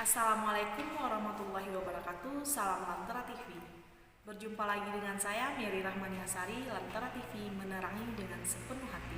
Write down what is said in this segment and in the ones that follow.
Assalamualaikum warahmatullahi wabarakatuh. Salam Lentera TV. Berjumpa lagi dengan saya Mary Rahmaniasari. Lentera TV menerangi dengan sepenuh hati.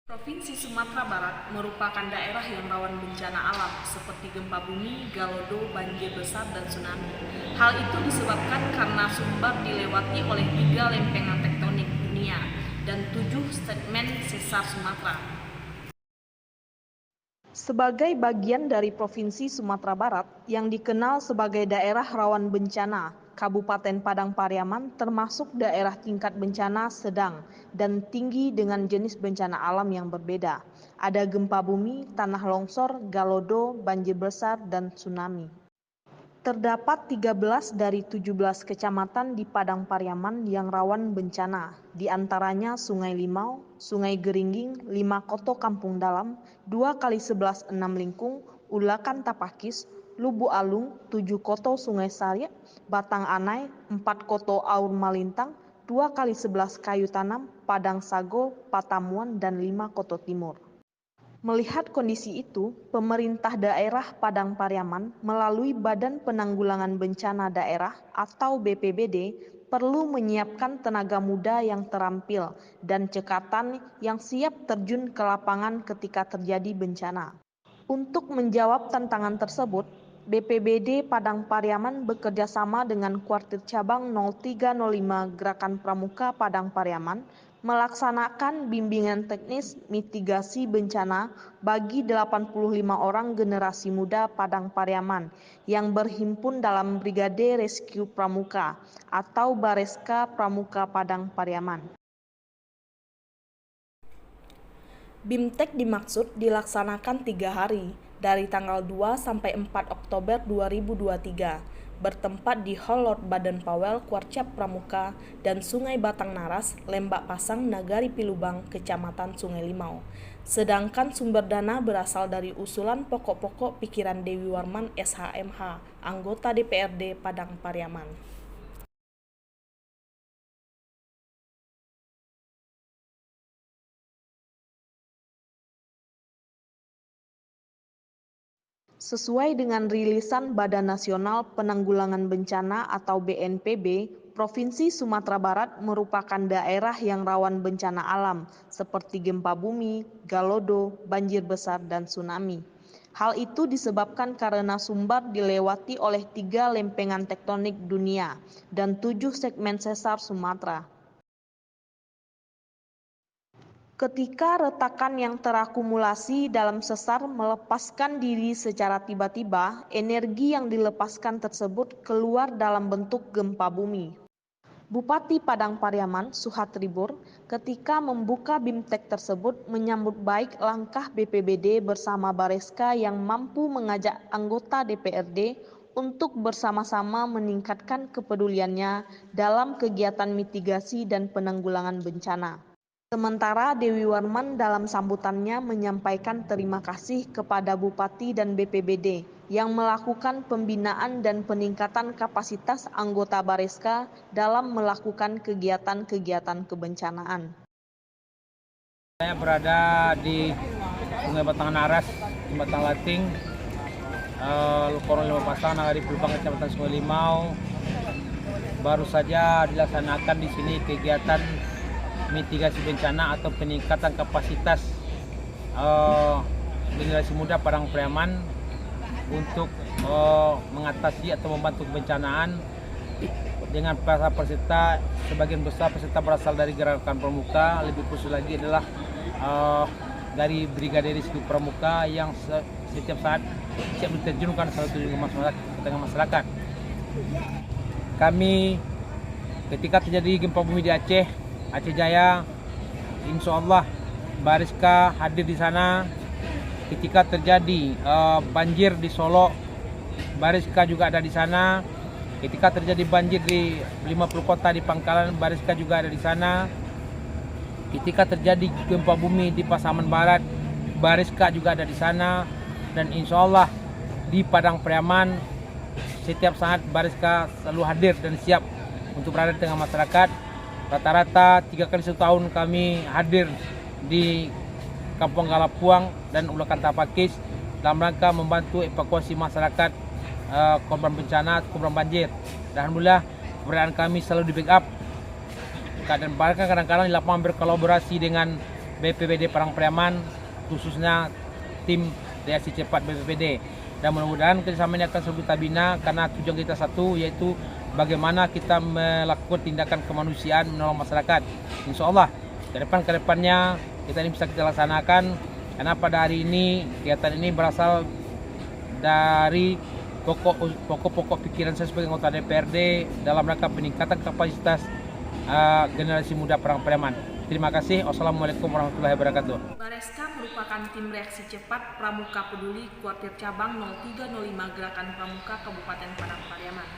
Provinsi Sumatera Barat merupakan daerah yang rawan bencana alam seperti gempa bumi, galodo, banjir besar, dan tsunami. Hal itu disebabkan karena Sumbar dilewati oleh 3 lempengan tektonik dunia dan 7 segmen sesar Sumatera. Sebagai bagian dari Provinsi Sumatera Barat yang dikenal sebagai daerah rawan bencana, Kabupaten Padang Pariaman termasuk daerah tingkat bencana sedang dan tinggi dengan jenis bencana alam yang berbeda. Ada gempa bumi, tanah longsor, galodo, banjir besar, dan tsunami. Terdapat 13 dari 17 kecamatan di Padang Pariaman yang rawan bencana, di antaranya Sungai Limau, Sungai Geringging, 5 Koto Kampung Dalam, 2 kali 11 6 Lingkung, Ulakan Tapakis, Lubu Alung, 7 Koto Sungai Sariak, Batang Anai, 4 Koto Aur Malintang, 2 kali 11 Kayu Tanam, Padang Sago, Patamuan, dan 5 Koto Timur. Melihat kondisi itu, pemerintah daerah Padang Pariaman melalui Badan Penanggulangan Bencana Daerah atau BPBD perlu menyiapkan tenaga muda yang terampil dan cekatan yang siap terjun ke lapangan ketika terjadi bencana. Untuk menjawab tantangan tersebut, BPBD Padang Pariaman bekerja sama dengan Kuartir Cabang 0305 Gerakan Pramuka Padang Pariaman melaksanakan bimbingan teknis mitigasi bencana bagi 85 orang generasi muda Padang Pariaman yang berhimpun dalam Brigade Rescue Pramuka atau Bareska Pramuka Padang Pariaman. BIMTEK dimaksud dilaksanakan 3 hari, dari tanggal 2 sampai 4 Oktober 2023, bertempat di Hall Lord Baden-Powell, Kuarcap Pramuka, dan Sungai Batang Naras, Lembak Pasang, Nagari Pilubang, Kecamatan Sungai Limau. Sedangkan sumber dana berasal dari usulan pokok-pokok pikiran Dewi Warman SHMH, anggota DPRD Padang Pariaman. Sesuai dengan rilisan Badan Nasional Penanggulangan Bencana atau BNPB, Provinsi Sumatera Barat merupakan daerah yang rawan bencana alam seperti gempa bumi, galodo, banjir besar, dan tsunami. Hal itu disebabkan karena Sumbar dilewati oleh 3 lempengan tektonik dunia dan 7 segmen sesar Sumatera. Ketika retakan yang terakumulasi dalam sesar melepaskan diri secara tiba-tiba, energi yang dilepaskan tersebut keluar dalam bentuk gempa bumi. Bupati Padang Pariaman, Suhatribur, ketika membuka BIMTEK tersebut menyambut baik langkah BPBD bersama Bareska yang mampu mengajak anggota DPRD untuk bersama-sama meningkatkan kepeduliannya dalam kegiatan mitigasi dan penanggulangan bencana. Sementara Dewi Warman dalam sambutannya menyampaikan terima kasih kepada Bupati dan BPBD yang melakukan pembinaan dan peningkatan kapasitas anggota Bareska dalam melakukan kegiatan-kegiatan kebencanaan. Saya berada di Sungai Batang Naras, Batang Lating, Lorong 5 Pasang, Nagari Pilubang, Kecamatan Sungai Limau. Baru saja dilaksanakan di sini kegiatan mitigasi bencana atau peningkatan kapasitas generasi muda Padang Pariaman untuk mengatasi atau membantu kebencanaan dengan para peserta. Sebagian besar peserta berasal dari Gerakan Pramuka, lebih khusus lagi adalah dari Brigade Rescue Pramuka yang setiap saat siap diterjunkan selalu ke tengah masyarakat. Kami ketika terjadi gempa bumi di Aceh Jaya, insya Allah Bareska hadir di sana. Ketika terjadi banjir di Solo, Bareska juga ada di sana. Ketika terjadi banjir di 50 kota di Pangkalan, Bareska juga ada di sana. Ketika terjadi gempa bumi di Pasaman Barat, Bariska juga ada di sana, dan insya Allah di Padang Pariaman setiap saat Bariska selalu hadir dan siap untuk berada di tengah masyarakat. Rata-rata 3 kali setahun kami hadir di Kampung Galapuang dan Ulakan Tapakis dalam rangka membantu evakuasi masyarakat korban bencana, korban banjir. Dan alhamdulillah keberadaan kami selalu di backup. Dan bahkan kadang-kadang di lapangan berkolaborasi dengan BPBD Padang Pariaman, khususnya tim reaksi cepat BPBD. Dan mudah-mudahan kerjasama ini akan selalu kita bina karena tujuan kita satu, yaitu bagaimana kita melakukan tindakan kemanusiaan menolong masyarakat. Insya Allah ke depannya kita ini bisa kita laksanakan, karena pada hari ini kegiatan ini berasal dari pokok-pokok pikiran saya sebagai anggota DPRD dalam rangka peningkatan kapasitas generasi muda Padang Pariaman. Terima kasih. Wassalamualaikum warahmatullahi wabarakatuh. Bariska merupakan tim reaksi cepat Pramuka Peduli Kuartir Cabang 0305 Gerakan Pramuka Kabupaten Padang Pariaman.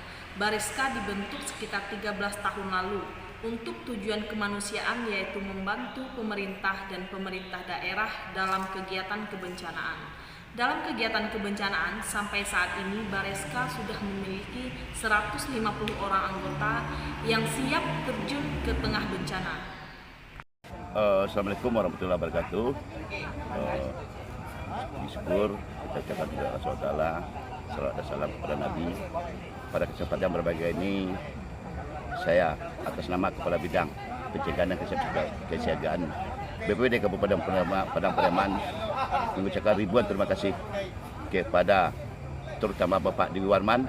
Bariska dibentuk sekitar 13 tahun lalu untuk tujuan kemanusiaan, yaitu membantu pemerintah dan pemerintah daerah dalam kegiatan kebencanaan. Dalam kegiatan kebencanaan, sampai saat ini Bariska sudah memiliki 150 orang anggota yang siap terjun ke tengah bencana. Assalamualaikum warahmatullahi wabarakatuh. Syukur kita ucapkan kepada Allah SWT, salawat dan salam kepada Nabi. Pada kesempatan yang berbahagia ini, saya atas nama Kepala Bidang Pencegahan dan Kesiagaan BPBD Kabupaten Padang Pariaman mengucapkan ribuan terima kasih kepada terutama Bapak Dewi Warman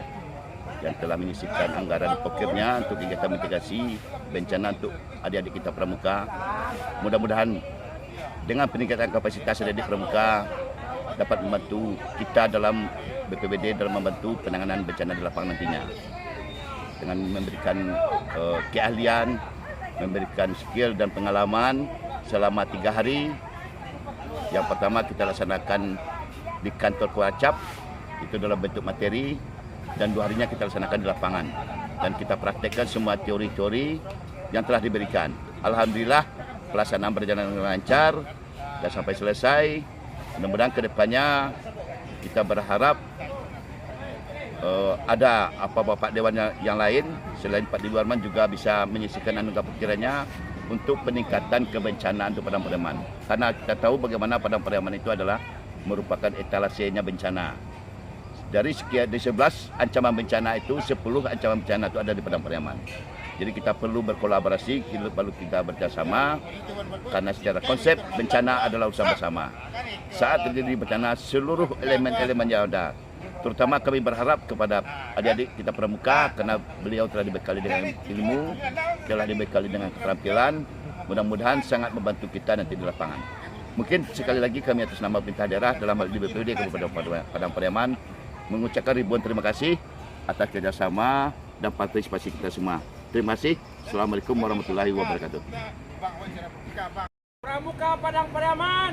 yang telah menyisihkan anggaran pokirnya untuk kegiatan mitigasi bencana untuk adik-adik kita Pramuka. Mudah-mudahan dengan peningkatan kapasitas adik-adik Pramuka dapat membantu kita dalam BPBD dalam membantu penanganan bencana di lapangan nantinya. Dengan memberikan keahlian, memberikan skill dan pengalaman selama 3 hari. Yang pertama kita laksanakan di kantor Kuacap, itu dalam bentuk materi, dan 2 harinya kita laksanakan di lapangan. Dan kita praktekkan semua teori-teori yang telah diberikan. Alhamdulillah pelaksanaan berjalan dengan lancar dan sampai selesai. Mudah-mudahan ke depannya kita berharap ada Bapak Dewan yang lain selain Pak Dewi Warman juga bisa menyisihkan anugerah pikirannya untuk peningkatan kebencanaan untuk Padang Pariaman. Karena kita tahu bagaimana Padang Pariaman itu adalah merupakan etalasenya bencana. Dari 11 ancaman bencana itu, 10 ancaman bencana itu ada di Padang Pariaman. Jadi kita perlu berkolaborasi, perlu kita bekerjasama, karena secara konsep bencana adalah usaha bersama. Saat terjadi bencana, seluruh elemen-elemen yang ada, terutama kami berharap kepada adik-adik kita Pramuka, karena beliau telah dibekali dengan ilmu, telah dibekali dengan keterampilan, mudah-mudahan sangat membantu kita nanti di lapangan. Mungkin sekali lagi kami atas nama pemerintah daerah dalam hal ini BPBD Kabupaten Padang Pariaman mengucapkan ribuan terima kasih atas kerjasama dan partisipasi kita semua. Terima kasih. Assalamualaikum warahmatullahi wabarakatuh. Pramuka Padang Pariaman.